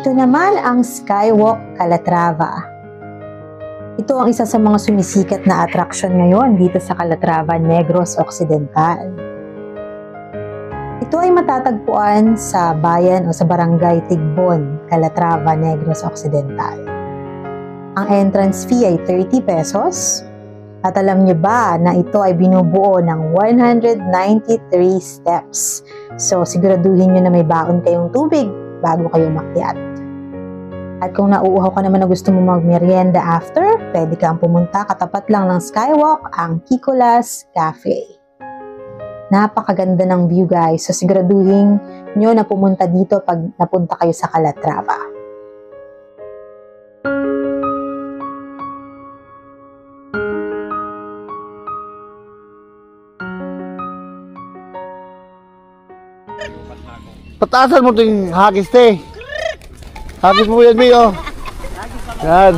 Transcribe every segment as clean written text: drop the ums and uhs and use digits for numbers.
Ito naman ang Skywalk Calatrava. Ito ang isa sa mga sumisikat na atraksyon ngayon dito sa Calatrava, Negros Occidental. Ito ay matatagpuan sa bayan o sa barangay Tigbon, Calatrava, Negros Occidental. Ang entrance fee ay 30 pesos. At alam niyo ba na ito ay binubuo ng 193 steps. So siguraduhin niyo na may baon kayong tubig bago kayo umakyat. At kung nauuhaw ka naman na gusto mo magmerienda after, pwede kang pumunta katapat lang ng Skywalk, ang Kikolas Cafe. Napakaganda ng view guys, so siguraduhin nyo na pumunta dito pag napunta kayo sa Calatrava. Pataasan mo ito yung hagis, te. Hagis mo yan, Mio. Yan.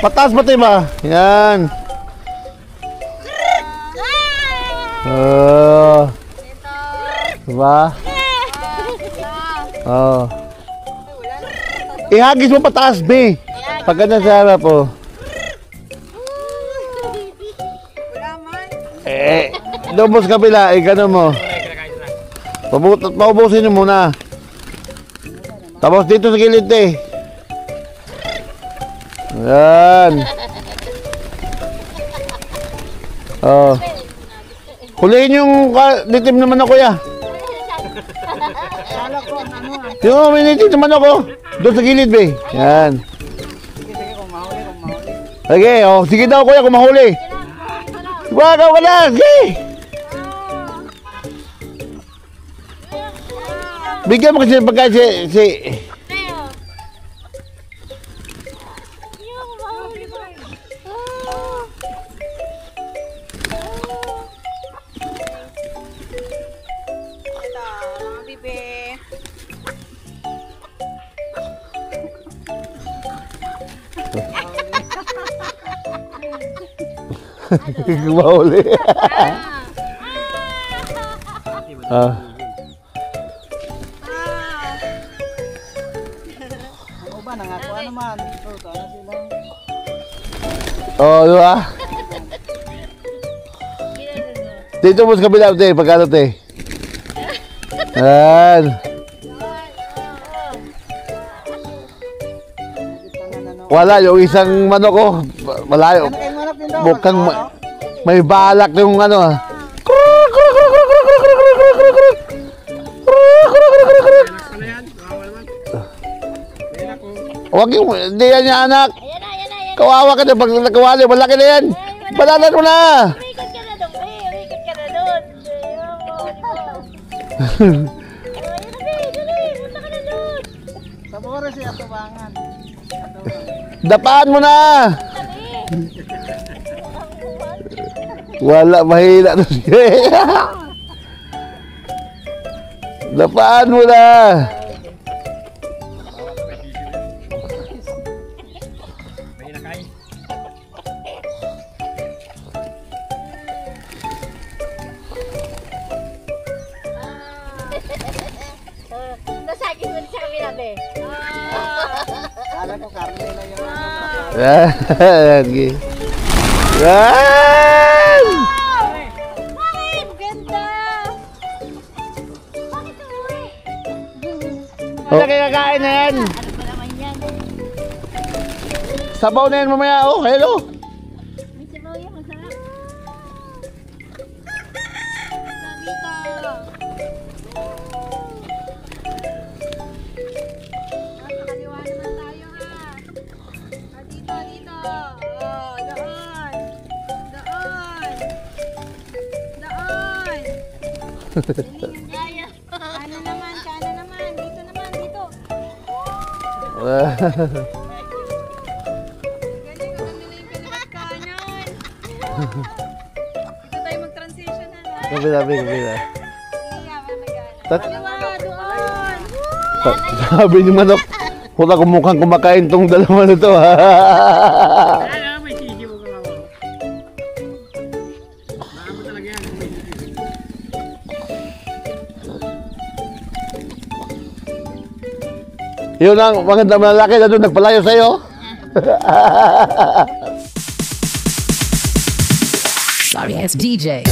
Pataas ba, te, ba? Yan. Diba? Ihagis mo pataas, be. Pag ganyan sa harap, oh. Doon mo sa kabila, gano'n mo. Paubusin nyo muna. Tapos dito sa gilid, eh. Ayan. Oh. Huliin yung litim naman ako, ya. Yung minitim naman ako. Doon sa gilid, be. Ayan. Sige, oh. Sige daw, kuya, kung mahuli. Wala ka na. Sige. Bigyan mo kasi pagkain si... Mahuli. Oh, diba? Dito mo sa kabila, te. Pagkano, te? Ayan. Wala, yung isang manok ko. Malayo. Mukhang may balak yung ano. Huwag yung, hindi yan yung anak. Kawawa ka na, pag nakawali, malaki na yan. Balalan mo na. Umikot ka na doon, umikot ka na doon. Punta ka na doon. Sa bora siya tubangan. Dapaan mo na. Wala, mahila to siya. Dapaan mo na. Nasagin mo sa kabila, be. Kala ko karne na yung Yan. Yan. Bakit? Ganda! Bakit umuwi? Ano kakain na yan? Ano ba naman yan? Sabaw na yan mamaya. Oh, hello. May sabaw yan, masarap. Kaliwa naman tayo, ha? Dito, dito. Oh, doon. Doon. Doon. Kanan naman, kanan naman. Dito naman, dito. Galing, maganda na yung kaliwat kanan. Dito tayo mag-transition na. Kabila. Kaliwa, doon. Sabi ni manok, wala kong mukhang kumakain tong dalawa na to. may sisi mo ka lang. Maamo talaga yan. Yun ang magandang malaki na doon nagpalayo sa'yo. Sorry, it's DJ.